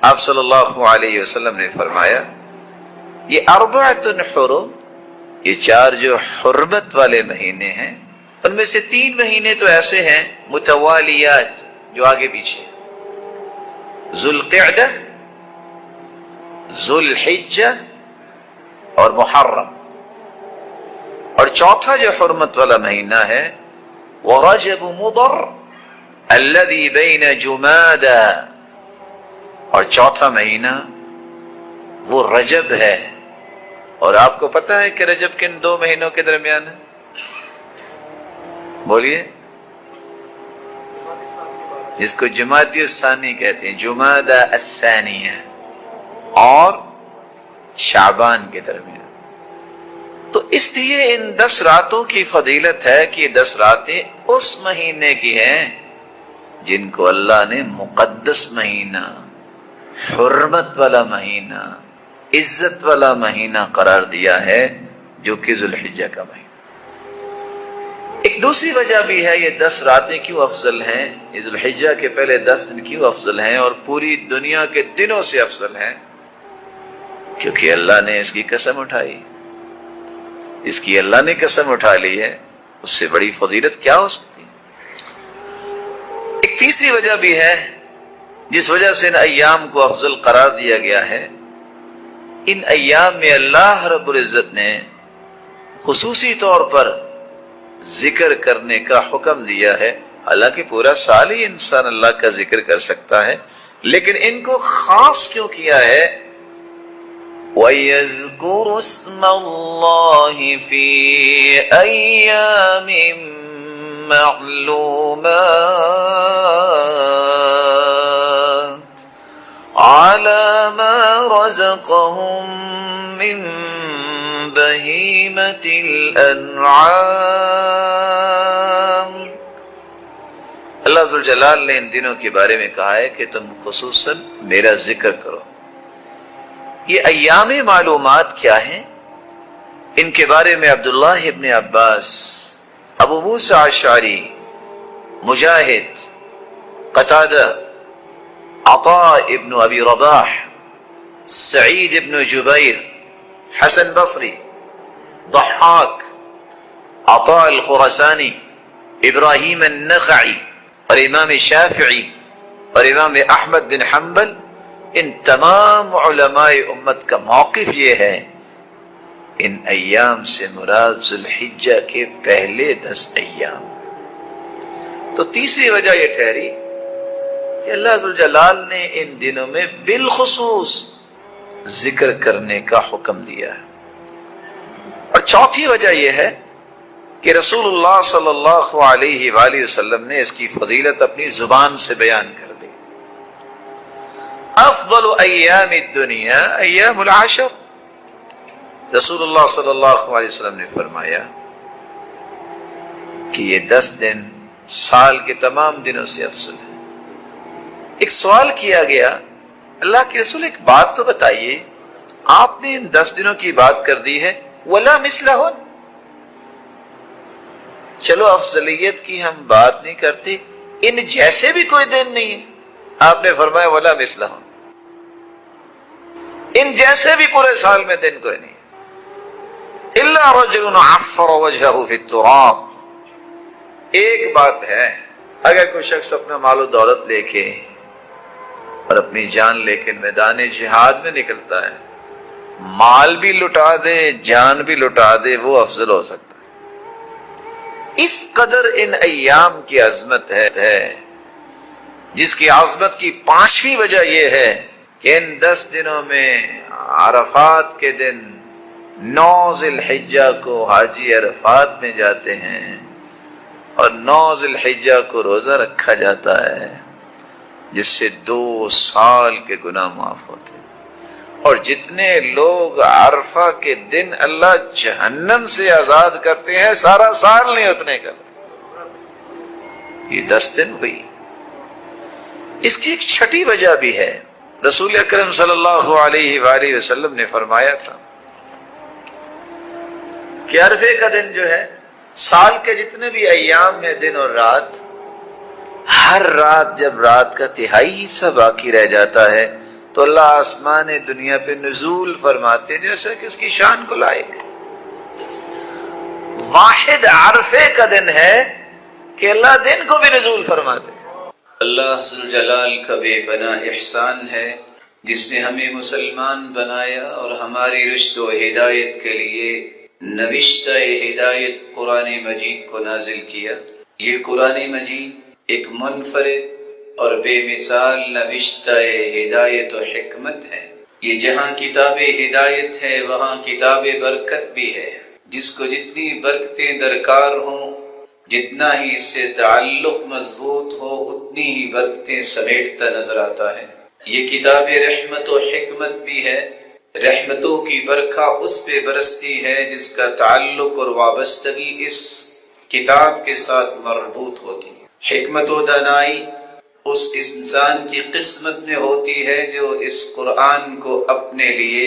آپ صلی اللہ علیہ وسلم نے فرمایا یہ اربعۃ حرم، یہ چار جو حرمت والے مہینے ہیں ان میں سے 3 مہینے تو ایسے ہیں متوالیات جو آگے پیچھے، ذوالقعدہ، ذوالحجہ اور محرم، اور چوتھا جو حرمت والا مہینہ ہے وہ رجب مضر الذي بین جمادى، اور چوتھا مہینہ وہ رجب ہے۔ اور آپ کو پتہ ہے کہ رجب کن 2 مہینوں کے درمیان ہے؟ بولیے، جس کو جمادی الثانی کہتے ہیں، جمادى الثانیہ اور شعبان کے درمیان۔ تو اس لیے ان 10 راتوں کی فضیلت ہے کہ یہ 10 راتیں اس مہینے کی ہیں جن کو اللہ نے مقدس مہینہ، حرمت والا مہینہ، عزت والا مہینہ قرار دیا ہے، جو کہ ذوالحجہ کا مہینہ۔ ایک دوسری وجہ بھی ہے یہ 10 راتیں کیوں افضل ہیں، یہ ذوالحجہ کے پہلے 10 دن کیوں افضل ہیں اور پوری دنیا کے دنوں سے افضل ہیں، کیونکہ اللہ نے اس کی قسم اٹھائی، اس کی اللہ نے قسم اٹھا لی ہے، اس سے بڑی فضیلت کیا ہو سکتی ہے۔ ایک تیسری وجہ بھی ہے جس وجہ سے ان ایام کو افضل قرار دیا گیا ہے، ان ایام میں اللہ رب العزت نے خصوصی طور پر ذکر کرنے کا حکم دیا ہے۔ حالانکہ پورا سال ہی انسان اللہ کا ذکر کر سکتا ہے، لیکن ان کو خاص کیوں کیا ہے؟ وَيَذْكُرُ اسْمَ اللَّهِ فِي أَيَّامٍ مَّعْلُومَاتٍ عَلَى مَا رَزَقَهُم مِّن بَهِيمَةِ الْأَنْعَامِ۔ اللہ ذوالجلال نے ان دنوں کے بارے میں کہا ہے کہ تم خصوصاً میرا ذکر کرو۔ یہ ایام معلومات کیا ہیں؟ ان کے بارے میں عبداللہ ابن عباس، ابو موسیٰ اشعری، مجاہد، قتادہ، عطاء ابن ابی رباح، سعید ابن جبیر، حسن بصری، ضحاک، عطاء الخراسانی، ابراہیم النخعی اور امام شافعی اور امام احمد بن حنبل، ان تمام علماء امت کا موقف یہ ہے ان ایام سے مراد ذوالحجہ کے پہلے 10 ایام۔ تو تیسری وجہ یہ ٹھہری کہ اللہ ذوالجلال نے ان دنوں میں بالخصوص ذکر کرنے کا حکم دیا ہے۔ اور چوتھی وجہ یہ ہے کہ رسول اللہ صلی اللہ علیہ وآلہ وسلم نے اس کی فضیلت اپنی زبان سے بیان کر دی۔ افضل ایام الدنیا ایام العشر، رسول اللہ صلی اللہ علیہ وسلم نے فرمایا کہ یہ 10 دن سال کے تمام دنوں سے افضل ہے۔ ایک سوال کیا گیا، اللہ کے رسول ایک بات تو بتائیے، آپ نے ان 10 دنوں کی بات کر دی ہے، ولا مثلہن، چلو افضلیت کی ہم بات نہیں کرتے، ان جیسے بھی کوئی دن نہیں ہے، آپ نے فرمایا ولا مثلہن، ان جیسے بھی پورے سال میں دن کوئی نہیں، الا رجل عفر وجهه في التراب۔ ایک بات ہے، اگر کوئی شخص اپنا مال و دولت لے کے اور اپنی جان لے کے میدان جہاد میں نکلتا ہے، مال بھی لٹا دے جان بھی لٹا دے، وہ افضل ہو سکتا ہے۔ اس قدر ان ایام کی عظمت ہے، جس کی عظمت کی 5ویں وجہ یہ ہے کہ ان 10 دنوں میں عرفات کے دن 9 ذوالحجہ کو حاجی عرفات میں جاتے ہیں اور 9 ذوالحجہ کو روزہ رکھا جاتا ہے، جس سے 2 سال کے گناہ معاف ہوتے ہیں۔ اور جتنے لوگ عرفہ کے دن اللہ جہنم سے آزاد کرتے ہیں، سارا سال نہیں اتنے کرتے، یہ 10 دن ہوئی۔ اس کی ایک چھٹی وجہ بھی ہے، رسول اکرم صلی اللہ علیہ وآلہ وسلم نے فرمایا تھا کہ عرفے کا دن جو ہے، سال کے جتنے بھی ایام ہیں دن اور رات، ہر رات جب رات کا تہائی حصہ باقی رہ جاتا ہے تو اللہ آسمان دنیا پہ نزول فرماتے ہیں جیسا کہ اس کی شان کو لائق ہے۔ واحد عرفے کا دن ہے کہ اللہ دن کو بھی نزول فرماتے ہیں۔ اللہ ذوالجلال کا بے پناہ احسان ہے جس نے ہمیں مسلمان بنایا اور ہماری رشد و ہدایت کے لیے نوشتہ ہدایت قرآن مجید کو نازل کیا۔ یہ قرآن مجید ایک منفرد اور بے مثال نوشتہ ہدایت و حکمت ہے۔ یہ جہاں کتاب ہدایت ہے وہاں کتاب برکت بھی ہے۔ جس کو جتنی برکتیں درکار ہوں، جتنا ہی اس سے تعلق مضبوط ہو، اتنی ہی برکتیں سمیٹتا نظر آتا ہے۔ یہ کتاب رحمت و حکمت بھی ہے۔ رحمتوں کی برکھا اس پہ برستی ہے جس کا تعلق اور وابستگی اس کتاب کے ساتھ مربوط ہوتی ہے۔ حکمت و دانائی اس انسان کی قسمت میں ہوتی ہے جو اس قرآن کو اپنے لیے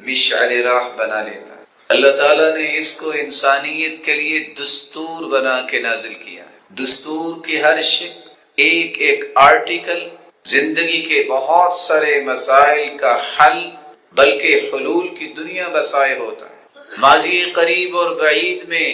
مشعل راہ بنا لیتا ہے۔ اللہ تعالیٰ نے اس کو انسانیت کے لیے دستور بنا کے نازل کیا ہے۔ دستور کی ہر شکل، ایک ایک آرٹیکل زندگی کے بہت سارے مسائل کا حل بلکہ حلول کی دنیا بسائے ہوتا ہے۔ ماضی قریب اور بعید میں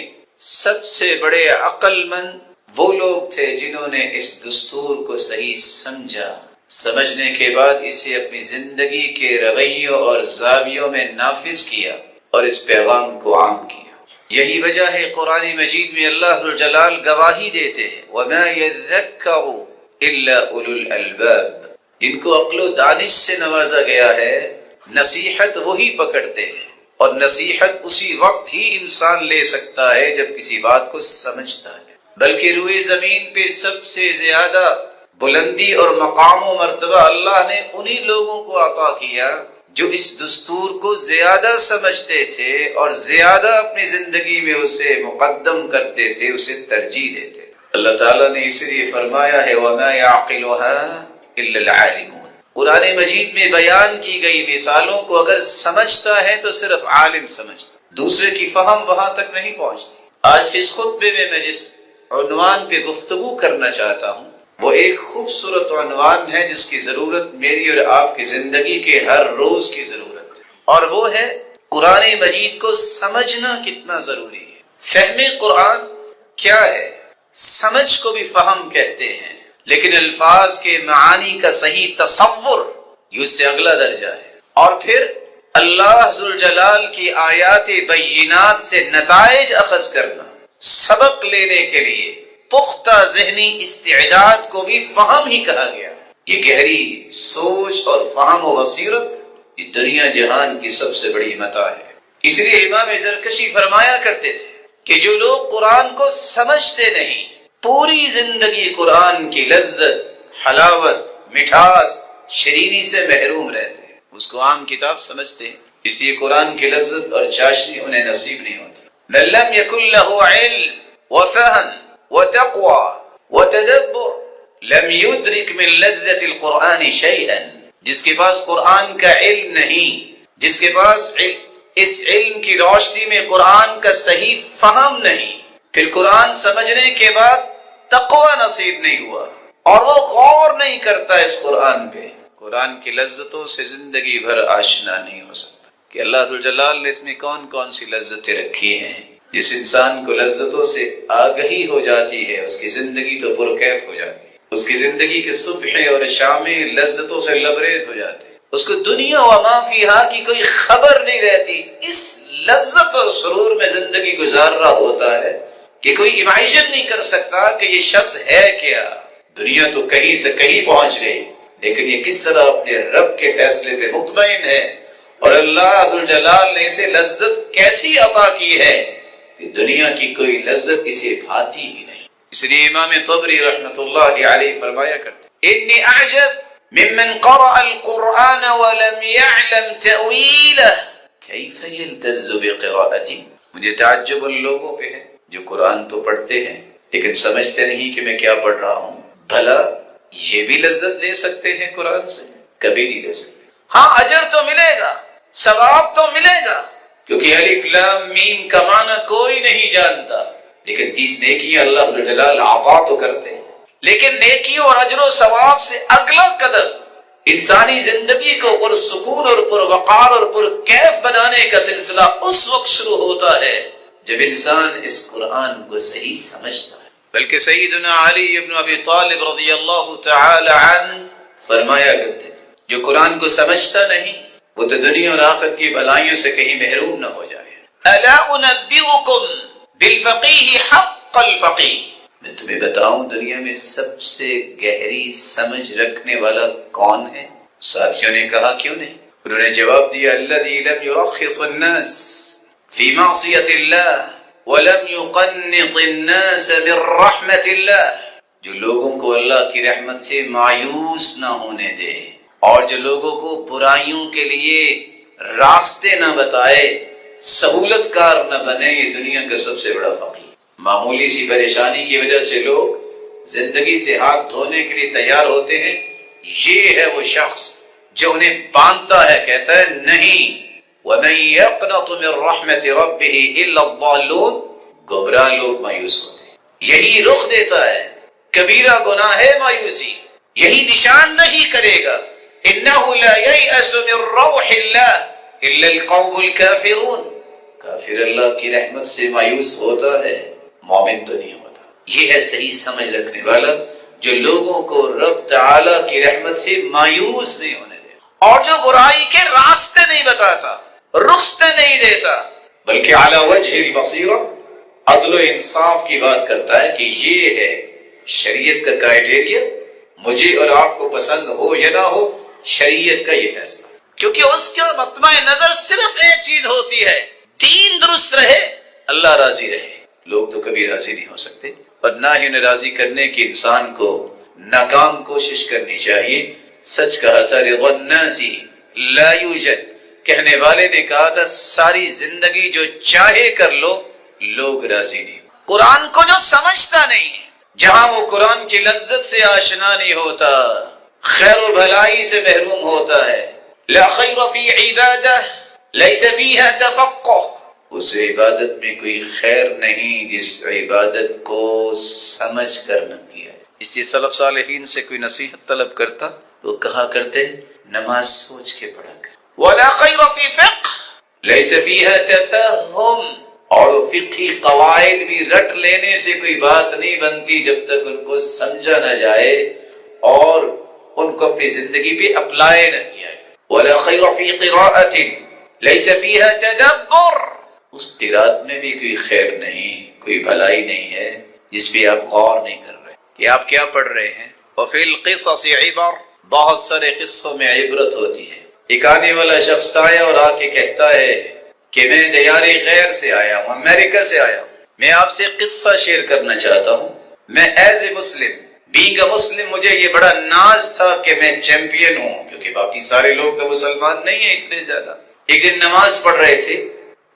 سب سے بڑے عقل مند وہ لوگ تھے جنہوں نے اس دستور کو صحیح سمجھا، سمجھنے کے بعد اسے اپنی زندگی کے رویوں اور زاویوں میں نافذ کیا اور اس پیغام کو عام کیا۔ یہی وجہ ہے قرآن مجید میں اللہ ذوالجلال گواہی دیتے ہیں وَمَا يَذَّكَّرُ إِلَّا أُولُو الْأَلْبَابِ، جن کو عقل و دانش سے نوازا گیا ہے نصیحت وہی پکڑتے ہیں، اور نصیحت اسی وقت ہی انسان لے سکتا ہے جب کسی بات کو سمجھتا ہے۔ بلکہ روئے زمین پہ سب سے زیادہ بلندی اور مقام و مرتبہ اللہ نے انہی لوگوں کو عطا کیا جو اس دستور کو زیادہ سمجھتے تھے اور زیادہ اپنی زندگی میں اسے مقدم کرتے تھے، اسے ترجیح دیتے۔ اللہ تعالیٰ نے اس لیے فرمایا ہے وَمَا يَعْقِلُهَا إِلَّا الْعَالِمُونَ۔ قرآن مجید میں بیان کی گئی مثالوں کو اگر سمجھتا ہے تو صرف عالم سمجھتا، دوسرے کی فہم وہاں تک نہیں پہنچتی۔ آج کے اس خطبے میں میں جس عنوان پہ گفتگو کرنا چاہتا ہوں وہ ایک خوبصورت عنوان ہے جس کی ضرورت میری اور آپ کی زندگی کے ہر روز کی ضرورت ہے، اور وہ ہے قرآن مجید کو سمجھنا کتنا ضروری ہے۔ فہم قرآن کیا ہے؟ سمجھ کو بھی فہم کہتے ہیں، لیکن الفاظ کے معانی کا صحیح تصور یہ اس سے اگلا درجہ ہے۔ اور پھر اللہ ذوالجلال کی آیات بینات سے نتائج اخذ کرنا، سبق لینے کے لیے پختہ ذہنی استعداد کو بھی فہم ہی کہا گیا۔ یہ گہری سوچ اور فہم و بصیرت یہ دنیا جہان کی سب سے بڑی متاع ہے۔ اس لیے امام زرکشی فرمایا کرتے تھے کہ جو لوگ قرآن کو سمجھتے نہیں، پوری زندگی قرآن کی لذت، حلاوت، مٹھاس، شیرینی سے محروم رہتے ہیں۔ اس کو عام کتاب سمجھتے ہیں، اس لیے قرآن کی لذت اور چاشنی انہیں نصیب نہیں ہوتی۔ من لم يكن له علم وفهم وتقوى وتدبر لم يدرك من لذة القرآن شيئا، جس کے پاس قرآن کا علم نہیں، جس کے پاس اس علم کی روشنی میں قرآن کا صحیح فہم نہیں، پھر قرآن سمجھنے کے بعد تقوی نصیب نہیں ہوا اور وہ غور نہیں کرتا اس قرآن پہ، قرآن کی لذتوں سے زندگی بھر آشنا نہیں ہو سکتا۔ کہ اللہ ذوالجلال نے اس میں کون کون سی لذتیں رکھی ہیں۔ جس انسان کو لذتوں سے آگہی ہو جاتی ہے اس کی زندگی تو پرکیف ہو جاتی ہے، اس کی زندگی کے صبح اور شامیں لذتوں سے لبریز ہو جاتے ہیں، اس کو دنیا و ما فیہا کی کوئی خبر نہیں رہتی، اس لذت اور سرور میں زندگی گزار رہا ہوتا ہے کہ کوئی امیجن نہیں کر سکتا کہ یہ شخص ہے کیا۔ دنیا تو کہیں سے کہیں پہنچ گئی، لیکن یہ کس طرح اپنے رب کے فیصلے پہ مطمئن ہے، اور اللہ ذوالجلال نے اسے لذت کیسی عطا کی ہے کہ دنیا کی کوئی لذت اسے بھاتی ہی نہیں۔ اس لیے امام طبری رحمۃ اللہ علیہ فرمایا کرتے انی اعجب ممن قرأ القرآن ولم يعلم تأویلہ کیف یلتذ بقراءتی، مجھے تعجب ان لوگوں پہ ہے جو قرآن تو پڑھتے ہیں لیکن سمجھتے نہیں کہ میں کیا پڑھ رہا ہوں۔ بھلا یہ بھی لذت لے سکتے ہیں قرآن سے؟ کبھی نہیں لے سکتے۔ ہاں اجر تو ملے گا، ثواب تو ملے گا، کیونکہ الف لام میم کا معنی کوئی نہیں جانتا، لیکن 30 نیکیاں اللہ جلال عطا تو کرتے ہیں۔ لیکن نیکیوں اور اجر و ثواب سے اگلا قدم انسانی زندگی کو پرسکون اور پروقار اور پرکیف بنانے کا سلسلہ اس وقت شروع ہوتا ہے جب انسان اس قرآن کو صحیح سمجھتا ہے۔ بلکہ سیدنا علی ابن ابی طالب رضی اللہ تعالی عنہ فرمایا کرتے تھے جو قرآن کو سمجھتا نہیں وہ تو دنیا اور آخرت کی بھلائیوں سے کہیں محروم نہ ہو جائے۔ الا انبئکم بالفقیہ حق الفقیہ، میں تمہیں بتاؤں دنیا میں سب سے گہری سمجھ رکھنے والا کون ہے؟ ساتھیوں نے کہا کیوں نہیں؟ انہوں نے جواب دیا الذی لم یرخص الناس فی معصیت اللہ ولم يقنط الناس من رحمت اللہ، جو لوگوں کو اللہ کی رحمت سے مایوس نہ ہونے دے اور جو لوگوں کو برائیوں کے لیے راستے نہ بتائے، سہولت کار نہ بنے، یہ دنیا کا سب سے بڑا فقیر۔ معمولی سی پریشانی کی وجہ سے لوگ زندگی سے ہاتھ دھونے کے لیے تیار ہوتے ہیں، یہ ہے وہ شخص جو انہیں باندھتا ہے، کہتا ہے نہیں وَمَن يَقْنَطُ مِن رَحْمَةِ رَبِّهِ إِلَّا الضَّالُّونَ، گمراہ لوگ مایوس ہوتے ہیں، یہی رخ دیتا ہے، کبیرہ گناہ ہے مایوسی، یہی نشان نہیں کرے گا۔ إِنَّهُ لَا يَيْأَسُ مِن رَّوْحِ اللَّهِ إِلَّا الْقَوْمُ الْكَافِرُونَ، کافر اللہ کی رحمت سے مایوس ہوتا ہے، مومن تو نہیں ہوتا۔ یہ ہے صحیح سمجھ رکھنے والا جو لوگوں کو رب تعالی کی رحمت سے مایوس نہیں ہونے دے اور جو برائی کے راستے نہیں بتاتا، رخصتے نہیں دیتا، بلکہ علی وجہ البصیرہ عدل و انصاف کی بات کرتا ہے کہ یہ ہے شریعت کا کرائیٹیریا، مجھے اور آپ کو پسند ہو یا نہ ہو، شریعت کا یہ فیصلہ، کیونکہ اس کا مطمع نظر صرف ایک چیز ہوتی ہے، دین درست رہے، اللہ راضی رہے۔ لوگ تو کبھی راضی نہیں ہو سکتے اور نہ ہی انہیں راضی کرنے کی انسان کو ناکام کوشش کرنی چاہیے۔ سچ کہا تھا رضا الناس لا یوجد، کہنے والے نے کہا تھا ساری زندگی جو چاہے کر لو، لوگ راضی نہیں۔ قرآن کو جو سمجھتا نہیں ہے، جہاں وہ قرآن کی لذت سے آشنا نہیں ہوتا، خیر و بھلائی سے محروم ہوتا ہے۔ لا خیر فی عبادہ لیس فیہا تفقہ، اس عبادت میں کوئی خیر نہیں جس عبادت کو سمجھ کر نہ کیا ہے۔ اس لیے سلف صالحین سے کوئی نصیحت طلب کرتا تو کہا کرتے نماز سوچ کے پڑھا کر۔ ولا خیر فی فقہ لیس فیہا تفہم، اور فقہی قواعد بھی رٹ لینے سے کوئی بات نہیں بنتی جب تک ان کو سمجھا نہ جائے اور ان کو اپنی زندگی پہ اپلائی نہ کیا جائے۔ ولا خیر فی قراءۃ لیس فیہا تدبر، اس قرات میں بھی کوئی خیر نہیں، کوئی بھلائی نہیں ہے جس پہ آپ غور نہیں کر رہے کہ آپ کیا پڑھ رہے ہیں۔ وفی القصص عبر، بہت سارے قصوں میں عبرت ہوتی ہے۔ ایک آنے والا شخص آیا اور آ کے کہتا ہے کہ میں دیار غیر سے آیا ہوں، امریکہ سے آیا ہوں، میں آپ سے قصہ شیئر کرنا چاہتا ہوں۔ میں as a Muslim, being a مسلم، مجھے یہ بڑا ناز تھا کہ میں چیمپئن ہوں، کیونکہ باقی سارے لوگ تو مسلمان نہیں ہیں اتنے زیادہ۔ ایک دن نماز پڑھ رہے تھے،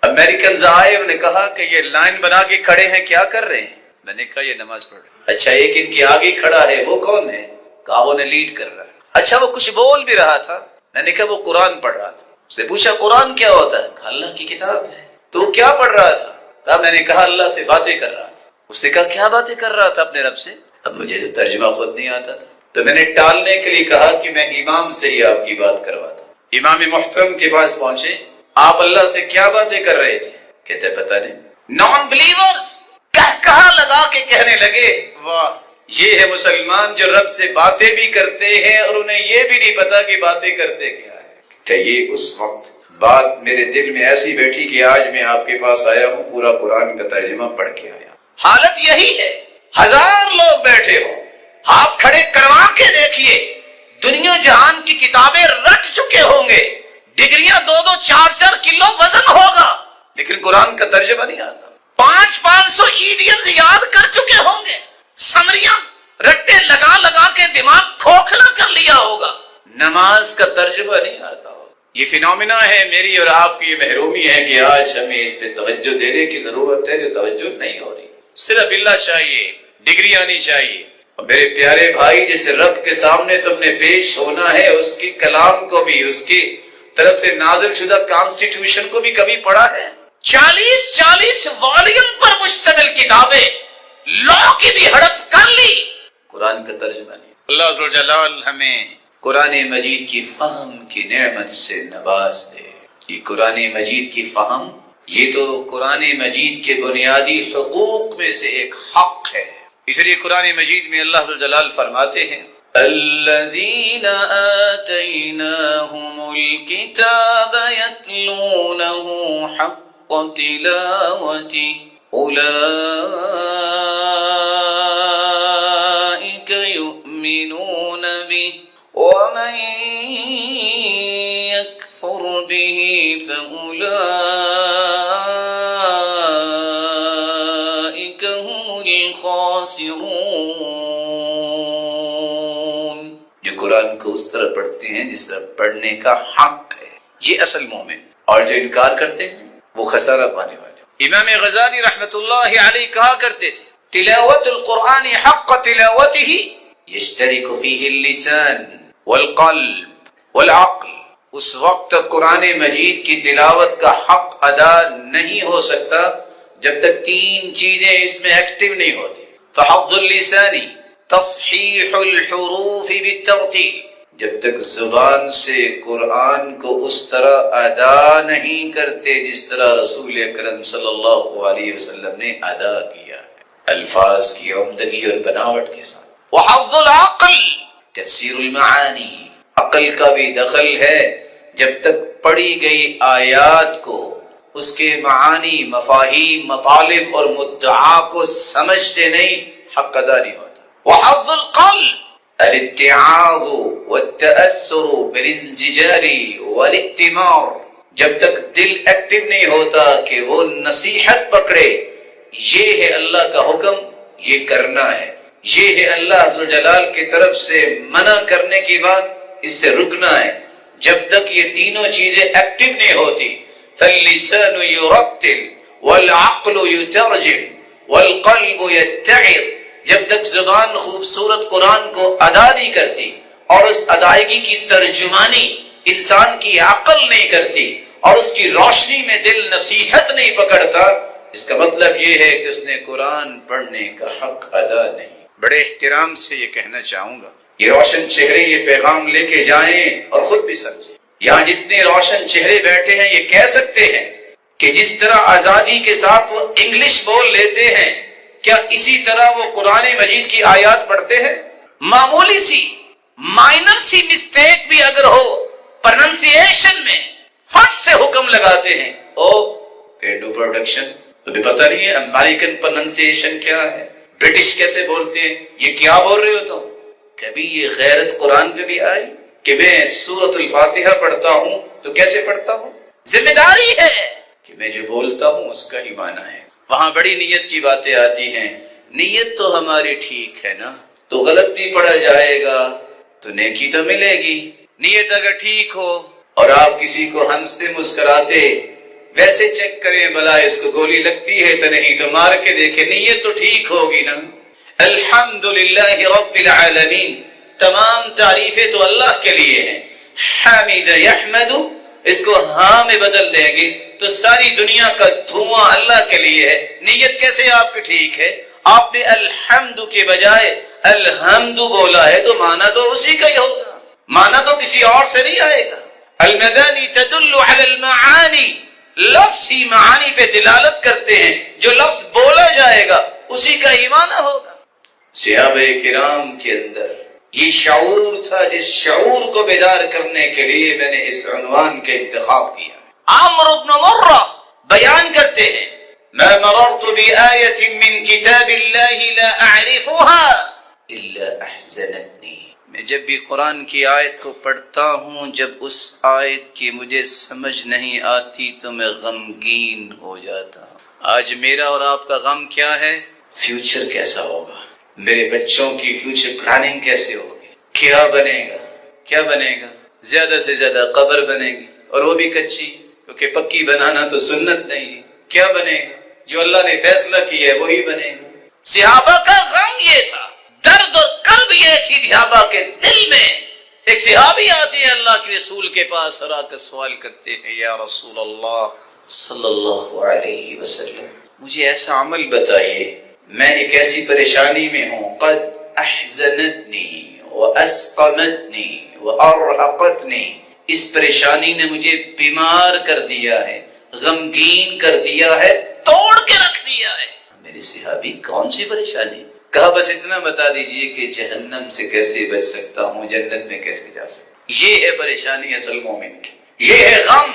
امریکنز آئے، انہوں نے کہا کہ یہ لائن بنا کے کھڑے ہیں، کیا کر رہے ہیں؟ میں نے کہا یہ نماز پڑھ رہے ہیں۔ اچھا ایک ان کے آگے کھڑا ہے، وہ کون ہے؟ کہا وہ نے لیڈ کر رہا ہے۔ اچھا وہ کچھ بول بھی رہا تھا؟ میں نے کہا وہ قرآن پڑھ رہا تھا۔ اس سے پوچھا قرآن کیا ہوتا ہے؟ کہا اللہ کی کتاب ہے۔ تو وہ کیا پڑھ رہا تھا؟ کہا میں نے کہا اللہ سے باتیں کر رہا تھا۔ اس نے کہا کیا باتیں کر رہا تھا اپنے رب سے؟ اب مجھے تو ترجمہ خود نہیں آتا تھا، تو میں نے ٹالنے کے لیے کہا کہ میں امام سے ہی آپ کی بات کرواتا ہوں۔ امام محترم کے پاس پہنچے، آپ اللہ سے کیا باتیں کر رہے تھے؟ کہتے پتہ نہیں۔ نان بلیورز کہا لگا کے کہنے لگے واہ، یہ ہے مسلمان جو رب سے باتیں بھی کرتے ہیں اور انہیں یہ بھی نہیں پتا کہ باتیں کرتے کیا ہے۔ تو یہ اس وقت بات میرے دل میں ایسی بیٹھی کہ آج میں آپ کے پاس آیا ہوں، پورا قرآن کا ترجمہ پڑھ کے آیا۔ حالت یہی ہے، ہزار لوگ بیٹھے ہو، ہاتھ کھڑے کروا کے دیکھیے، دنیا جہان کی کتابیں رٹ چکے ہوں گے، ڈگریاں 2-2 4-4 کلو وزن ہوگا، لیکن قرآن کا ترجمہ نہیں آتا۔ 500 ایڈیمز یاد کر چکے ہوں گے، سمریاں رٹے لگا لگا کے دماغ کھوکھلا کر لیا ہوگا، نماز کا ترجمہ نہیں آتا ہوگا۔ یہ فینومینا ہے، میری اور آپ کی یہ محرومی ہے کہ آج ہمیں اس پہ توجہ دینے کی ضرورت ہے، جو توجہ نہیں ہو رہی۔ صرف اللہ چاہیے، ڈگری آنی چاہیے۔ اور میرے پیارے بھائی، جس رب کے سامنے تم نے پیش ہونا ہے، اس کی کلام کو بھی، اس کی طرف سے نازل شدہ کانسٹیٹیوشن کو بھی کبھی پڑھا ہے؟ 40 والیوم پر مشتمل کتابیں، لا کی بھی ہڑپ کر لی، قرآن کا ترجمہ نہیں۔ اللہ عز و جلال ہمیں قرآن مجید کی فہم کی نعمت سے نواز دے۔ یہ قرآن مجید کی فہم، یہ تو قرآن مجید کے بنیادی حقوق میں سے ایک حق ہے۔ اس لیے قرآن مجید میں اللہ ذوالجلال فرماتے ہیں الذین آتیناہم الکتاب یتلونہ حق تلاوتہ اولئک یؤمنون بہ ومن یکفر بہ فاولئک هم الخاسرون۔ جو قرآن کو اس طرح پڑھتے ہیں جس طرح پڑھنے کا حق ہے، یہ اصل مومن، اور جو انکار کرتے ہیں وہ خسارہ پانے والے۔ امام غزالی رحمت اللہ علیہ کہا کرتے تھے تلاوت القرآن حق تلاوتہ یشترک فیہ اللسان والقلب والعقل۔ اس وقت تک قرآن مجید کی تلاوت کا حق ادا نہیں ہو سکتا جب تک تین چیزیں اس میں ایکٹیو نہیں ہوتی۔ فحظ اللسان تصحیح الحروف بالترتیل، جب تک زبان سے قرآن کو اس طرح ادا نہیں کرتے جس طرح رسول اکرم صلی اللہ علیہ وسلم نے ادا کیا ہے، الفاظ کی عمدگی اور بناوٹ کے ساتھ۔ وحظ العقل تفسیر المعانی، عقل کا بھی دخل ہے، جب تک پڑھی گئی آیات کو اس کے معانی، مفاہیم، مطالب اور مدعا کو سمجھتے نہیں، حق ادا نہیں ہوتا۔ وحظ القلب الاتعاظ والتأثر بالانزجار والاتمار، جب تک دل ایکٹیو نہیں ہوتا کہ وہ نصیحت پکڑے، یہ ہے اللہ کا حکم، یہ کرنا ہے، یہ ہے اللہ ذوالجلال کی طرف سے منع کرنے کی بات، اس سے رکنا ہے، جب تک یہ تینوں چیزیں ایکٹیو نہیں ہوتی۔ فاللسان يرتل والعقل يترجم والقلب يتعظ، جب تک زبان خوبصورت قرآن کو ادا نہیں کرتی اور اس ادائیگی کی ترجمانی انسان کی عقل نہیں کرتی اور اس کی روشنی میں دل نصیحت نہیں پکڑتا، اس کا مطلب یہ ہے کہ اس نے قرآن پڑھنے کا حق ادا نہیں۔ بڑے احترام سے یہ کہنا چاہوں گا، یہ روشن چہرے یہ پیغام لے کے جائیں اور خود بھی سمجھیں۔ یہاں جتنے روشن چہرے بیٹھے ہیں یہ کہہ سکتے ہیں کہ جس طرح آزادی کے ساتھ وہ انگلش بول لیتے ہیں، کیا اسی طرح وہ قرآن مجید کی آیات پڑھتے ہیں؟ معمولی سی مائنر سی مسٹیک بھی اگر ہو پرننسیشن میں، فٹ سے حکم لگاتے ہیں۔ او پیڈو پروڈکشن، تمہیں پتہ نہیں ہے امریکن پرننسیشن کیا ہے، برٹش کیسے بولتے ہیں، یہ کیا بول رہے ہو تم؟ کبھی یہ غیرت قرآن پہ بھی آئی کہ میں سورۃ الفاتحہ پڑھتا ہوں تو کیسے پڑھتا ہوں؟ ذمہ داری ہے کہ میں جو بولتا ہوں اس کا ہی معنی ہے۔ وہاں بڑی نیت کی باتیں آتی ہیں، نیت تو ہماری ٹھیک ہے نا، تو غلط بھی پڑھا جائے گا تو نیکی تو ملے گی۔ نیت اگر ٹھیک ہو اور آپ کسی کو ہنستے مسکراتے ویسے چیک کریں بلا اس کو گولی لگتی ہے تو نہیں، تو مار کے دیکھیں، نیت تو ٹھیک ہوگی نا۔ الحمدللہ رب العالمین، تمام تعریفیں تو اللہ کے لیے ہیں۔ حامد یحمد، اس کو ہاں میں بدل دیں گے تو ساری دنیا کا دھواں اللہ کے لیے ہے۔ نیت کیسے آپ کی ٹھیک ہے؟ آپ نے الحمد کے بجائے الحمد بولا ہے تو معنی تو اسی کا ہی ہوگا، معنی تو کسی اور سے نہیں آئے گا۔ المبانی تدل علی المعانی، لفظ ہی معانی پہ دلالت کرتے ہیں، جو لفظ بولا جائے گا اسی کا ہی معنی ہوگا۔ صحابہ کرام کے اندر یہ شعور تھا، جس شعور کو بیدار کرنے کے لیے میں نے اس عنوان کا انتخاب کیا۔ عمرو بن مرہ بیان کرتے ہیں، ما مررت بآیت من کتاب اللہ لا اعرفها الا احزنتنی، میں جب بھی قرآن کی آیت کو پڑھتا ہوں، جب اس آیت کی مجھے سمجھ نہیں آتی تو میں غمگین ہو جاتا ہوں۔ آج میرا اور آپ کا غم کیا ہے؟ فیوچر کیسا ہوگا، میرے بچوں کی فیوچر پلاننگ کیسے ہوگی، کیا بنے گا، کیا بنے گا؟ زیادہ سے زیادہ قبر بنے گی، اور وہ بھی کچی، کیونکہ پکی بنانا تو سنت نہیں ہے۔ کیا بنے گا؟ جو اللہ نے فیصلہ کیا ہے وہی بنے گا۔ صحابہ کا غم یہ تھا، درد اور کرب یہ تھی صحابہ کے دل میں۔ ایک صحابی آتے ہیں اللہ کے رسول کے پاس اور آ کر سوال کرتے ہیں، یا رسول اللہ صلی اللہ علیہ وسلم، مجھے ایسا عمل بتائیے، میں ایک ایسی پریشانی میں ہوں، قد احزنتنی واسقمتنی وارهقتنی، اس پریشانی نے مجھے بیمار کر دیا ہے، غمگین کر دیا ہے، توڑ کے رکھ دیا ہے۔ میرے صحابی کون سی پریشانی؟ کہا بس اتنا بتا دیجئے کہ جہنم سے کیسے بچ سکتا ہوں، جنت میں کیسے جا سکتا ہوں۔ یہ ہے پریشانی اصل مومن کی، یہ ہے غم،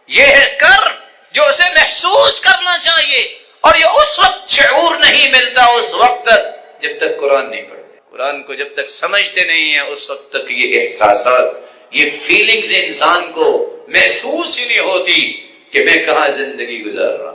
یہ ہے کرب جو اسے محسوس کرنا چاہیے، اور یہ اس وقت شعور نہیں ملتا، اس وقت تک جب تک قرآن نہیں پڑھتے، قرآن کو جب تک سمجھتے نہیں ہیں اس وقت تک یہ احساسات، یہ فیلنگز انسان کو محسوس ہی نہیں ہوتی کہ میں کہاں زندگی گزار رہا ہوں۔